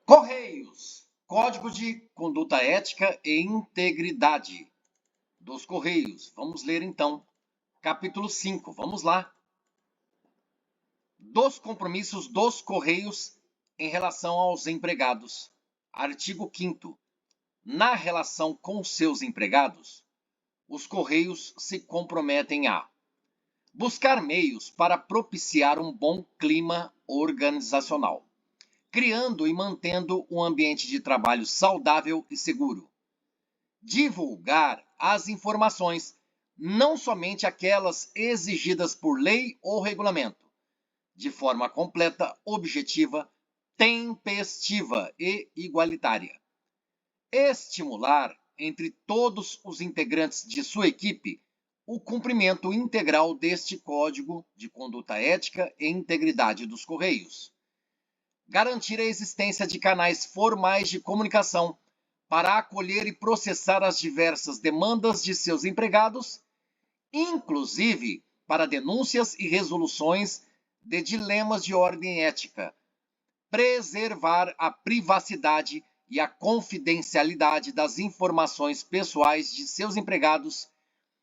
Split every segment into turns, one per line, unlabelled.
Correios, Código de Conduta Ética e Integridade dos Correios. Vamos ler então, capítulo 5. Vamos lá. Dos compromissos dos Correios em relação aos empregados. Artigo 5º. Na relação com seus empregados, os Correios se comprometem a buscar meios para propiciar um bom clima organizacional, criando e mantendo um ambiente de trabalho saudável e seguro. Divulgar as informações, não somente aquelas exigidas por lei ou regulamento, de forma completa, objetiva, tempestiva e igualitária. Estimular entre todos os integrantes de sua equipe o cumprimento integral deste Código de Conduta Ética e Integridade dos Correios. Garantir a existência de canais formais de comunicação para acolher e processar as diversas demandas de seus empregados, inclusive para denúncias e resoluções de dilemas de ordem ética. Preservar a privacidade e a confidencialidade das informações pessoais de seus empregados,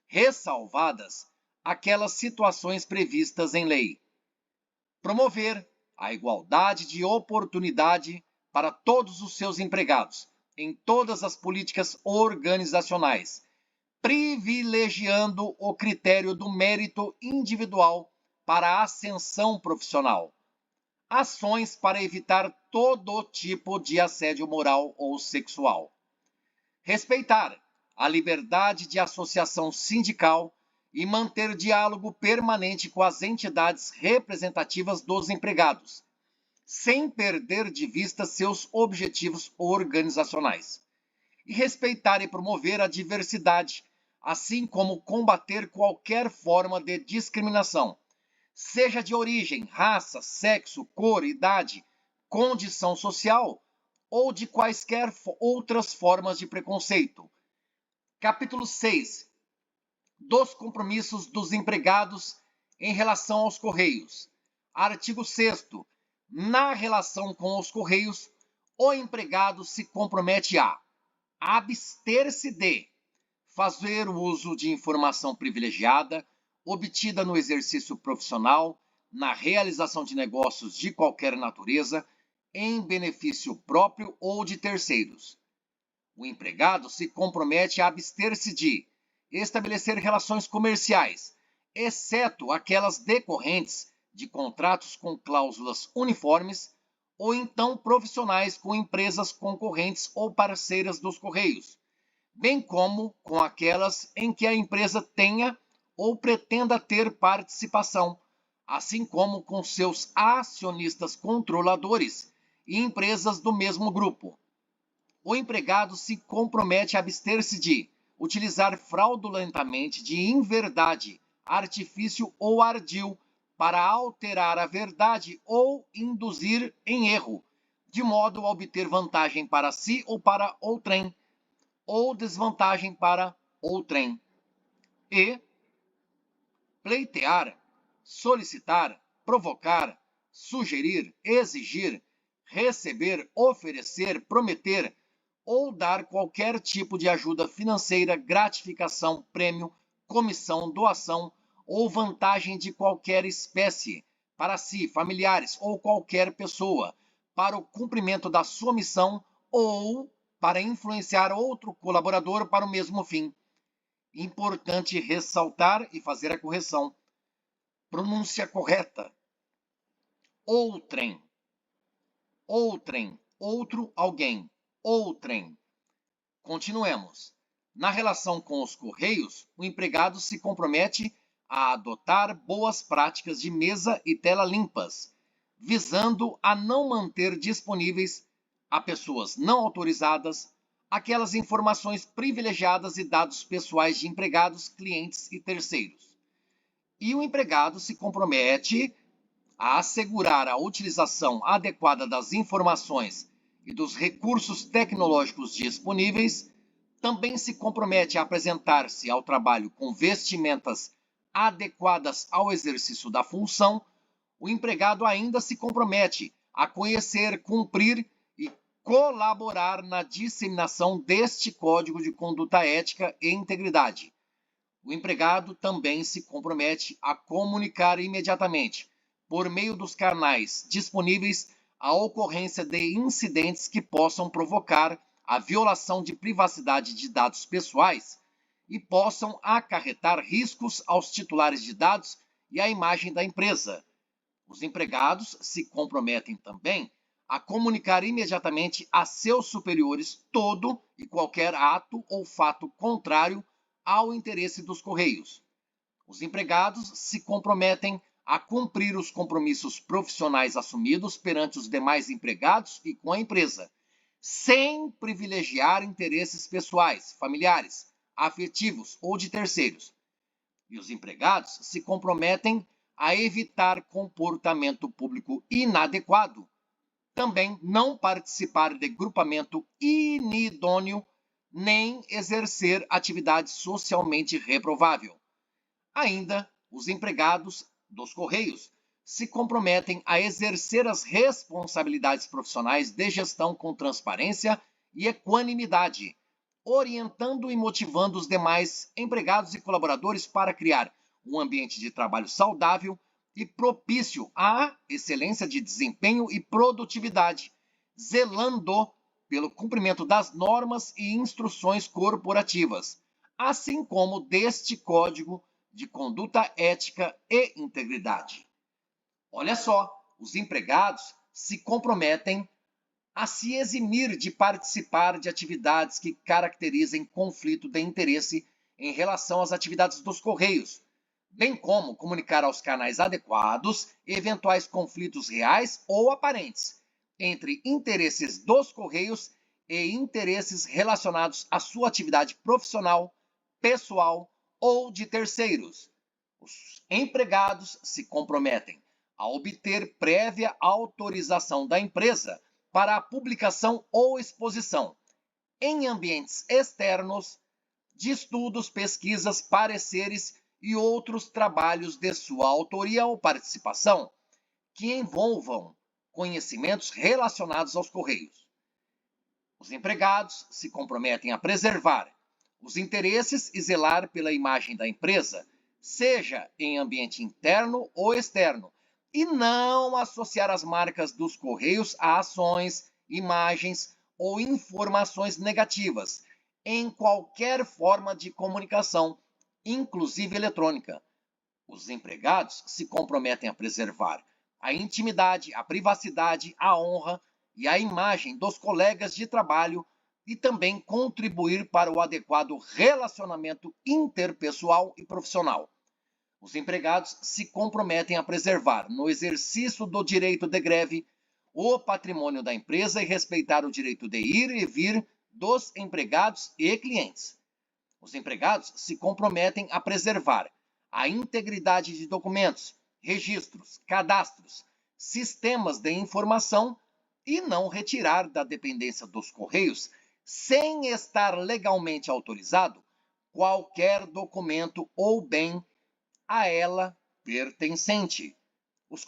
ressalvadas aquelas situações previstas em lei. Promover a igualdade de oportunidade para todos os seus empregados, em todas as políticas organizacionais, privilegiando o critério do mérito individual para a ascensão profissional. Ações para evitar todo tipo de assédio moral ou sexual. Respeitar a liberdade de associação sindical e manter diálogo permanente com as entidades representativas dos empregados, sem perder de vista seus objetivos organizacionais. E respeitar e promover a diversidade, assim como combater qualquer forma de discriminação, seja de origem, raça, sexo, cor, idade, condição social ou de quaisquer outras formas de preconceito. Capítulo 6. Dos compromissos dos empregados em relação aos Correios. Artigo 6º. Na relação com os Correios, o empregado se compromete a abster-se de fazer uso de informação privilegiada, obtida no exercício profissional, na realização de negócios de qualquer natureza, em benefício próprio ou de terceiros. O empregado se compromete a abster-se de estabelecer relações comerciais, exceto aquelas decorrentes de contratos com cláusulas uniformes ou então profissionais com empresas concorrentes ou parceiras dos Correios, bem como com aquelas em que a empresa tenha ou pretenda ter participação, assim como com seus acionistas controladores e empresas do mesmo grupo. O empregado se compromete a abster-se de utilizar fraudulentamente de inverdade, artifício ou ardil para alterar a verdade ou induzir em erro, de modo a obter vantagem para si ou para outrem, ou desvantagem para outrem. E pleitear, solicitar, provocar, sugerir, exigir, receber, oferecer, prometer ou dar qualquer tipo de ajuda financeira, gratificação, prêmio, comissão, doação ou vantagem de qualquer espécie para si, familiares ou qualquer pessoa, para o cumprimento da sua missão ou para influenciar outro colaborador para o mesmo fim. Importante ressaltar e fazer a correção. Pronúncia correta. Outrem. Outrem. Outro, alguém. Outrem. Continuemos. Na relação com os Correios, o empregado se compromete a adotar boas práticas de mesa e tela limpas, visando a não manter disponíveis a pessoas não autorizadas aquelas informações privilegiadas e dados pessoais de empregados, clientes e terceiros. E o empregado se compromete a assegurar a utilização adequada das informações e dos recursos tecnológicos disponíveis, também se compromete a apresentar-se ao trabalho com vestimentas adequadas ao exercício da função. O empregado ainda se compromete a conhecer, cumprir colaborar na disseminação deste código de conduta ética e integridade. O empregado também se compromete a comunicar imediatamente, por meio dos canais disponíveis, a ocorrência de incidentes que possam provocar a violação de privacidade de dados pessoais e possam acarretar riscos aos titulares de dados e à imagem da empresa. Os empregados se comprometem também a comunicar imediatamente a seus superiores todo e qualquer ato ou fato contrário ao interesse dos Correios. Os empregados se comprometem a cumprir os compromissos profissionais assumidos perante os demais empregados e com a empresa, sem privilegiar interesses pessoais, familiares, afetivos ou de terceiros. E os empregados se comprometem a evitar comportamento público inadequado, também não participar de grupamento inidôneo, nem exercer atividade socialmente reprovável. Ainda, os empregados dos Correios se comprometem a exercer as responsabilidades profissionais de gestão com transparência e equanimidade, orientando e motivando os demais empregados e colaboradores para criar um ambiente de trabalho saudável e propício à excelência de desempenho e produtividade, zelando pelo cumprimento das normas e instruções corporativas, assim como deste Código de Conduta Ética e Integridade. Olha só, os empregados se comprometem a se eximir de participar de atividades que caracterizem conflito de interesse em relação às atividades dos Correios, bem como comunicar aos canais adequados eventuais conflitos reais ou aparentes entre interesses dos Correios e interesses relacionados à sua atividade profissional, pessoal ou de terceiros. Os empregados se comprometem a obter prévia autorização da empresa para a publicação ou exposição, em ambientes externos, de estudos, pesquisas, pareceres e outros trabalhos de sua autoria ou participação, que envolvam conhecimentos relacionados aos Correios. Os empregados se comprometem a preservar os interesses e zelar pela imagem da empresa, seja em ambiente interno ou externo, e não associar as marcas dos Correios a ações, imagens ou informações negativas em qualquer forma de comunicação, inclusive eletrônica. Os empregados se comprometem a preservar a intimidade, a privacidade, a honra e a imagem dos colegas de trabalho e também contribuir para o adequado relacionamento interpessoal e profissional. Os empregados se comprometem a preservar, no exercício do direito de greve, o patrimônio da empresa e respeitar o direito de ir e vir dos empregados e clientes. Os empregados se comprometem a preservar a integridade de documentos, registros, cadastros, sistemas de informação e não retirar da dependência dos Correios, sem estar legalmente autorizado, qualquer documento ou bem a ela pertencente. Os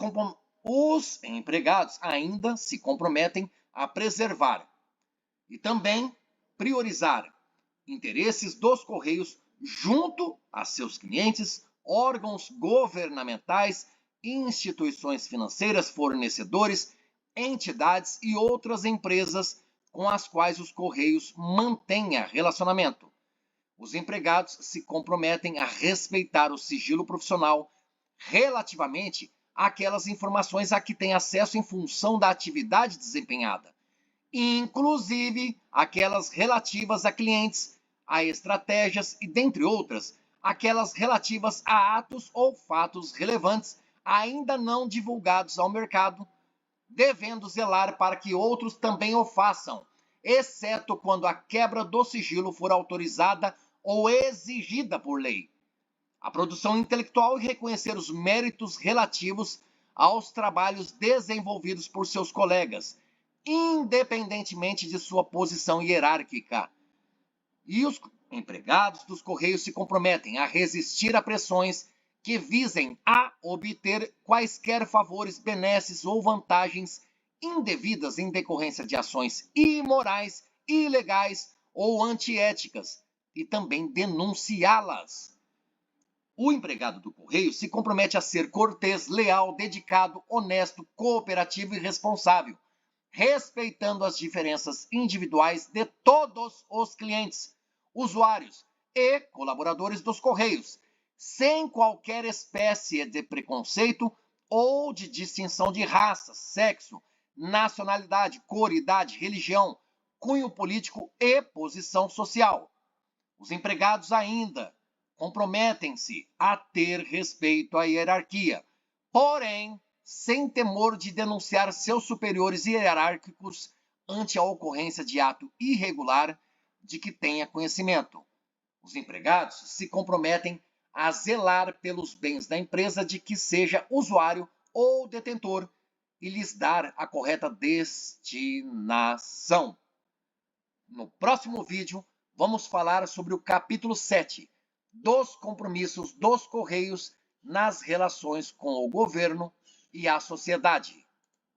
empregados ainda se comprometem a preservar e também priorizar interesses dos Correios junto a seus clientes, órgãos governamentais, instituições financeiras, fornecedores, entidades e outras empresas com as quais os Correios mantenham relacionamento. Os empregados se comprometem a respeitar o sigilo profissional relativamente àquelas informações a que têm acesso em função da atividade desempenhada, inclusive aquelas relativas a clientes, a estratégias e, dentre outras, aquelas relativas a atos ou fatos relevantes ainda não divulgados ao mercado, devendo zelar para que outros também o façam, exceto quando a quebra do sigilo for autorizada ou exigida por lei. A produção intelectual e reconhecer os méritos relativos aos trabalhos desenvolvidos por seus colegas, independentemente de sua posição hierárquica. E os empregados dos Correios se comprometem a resistir a pressões que visem a obter quaisquer favores, benesses ou vantagens indevidas em decorrência de ações imorais, ilegais ou antiéticas, e também denunciá-las. O empregado do Correio se compromete a ser cortês, leal, dedicado, honesto, cooperativo e responsável, respeitando as diferenças individuais de todos os clientes, usuários e colaboradores dos Correios, sem qualquer espécie de preconceito ou de distinção de raça, sexo, nacionalidade, cor, idade, religião, cunho político e posição social. Os empregados ainda comprometem-se a ter respeito à hierarquia, porém, sem temor de denunciar seus superiores hierárquicos ante a ocorrência de ato irregular de que tenha conhecimento. Os empregados se comprometem a zelar pelos bens da empresa de que seja usuário ou detentor e lhes dar a correta destinação. No próximo vídeo, vamos falar sobre o capítulo 7 dos compromissos dos Correios nas relações com o governo e a sociedade.